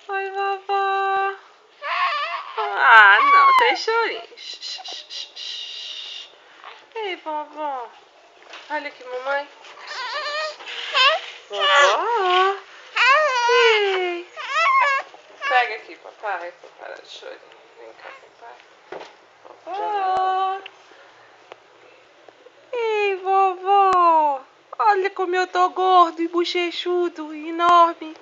Oi, vovó. Ah, não, tem chorinho. Ei, vovó. Olha aqui, mamãe. Vovó. Ei. Pega aqui, papai, pra parar de chorar. Vem cá, papai. Vovó. Ei, vovó. Olha como eu tô gordo e bochechudo e enorme.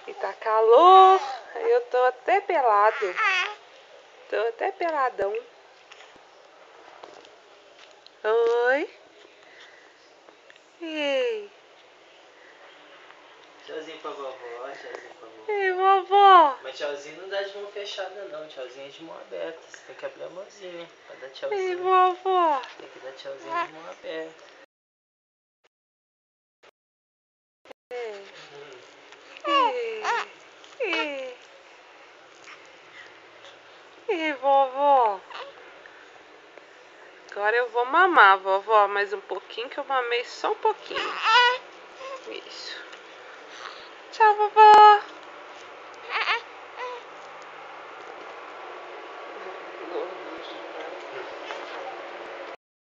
E tá calor, eu tô até pelado. Tô até peladão. Oi. Ei. Tchauzinho pra vovó, tchauzinho pra vovó. Ei, vovó. Mas tchauzinho não dá de mão fechada não, tchauzinho é de mão aberta. Você tem que abrir a mãozinha pra dar tchauzinho. Ei, vovó. Tem que dar tchauzinho de mão aberta. Ei, vovó. Agora eu vou mamar, vovó, mais um pouquinho, que eu mamei só um pouquinho. Isso. Tchau, vovó.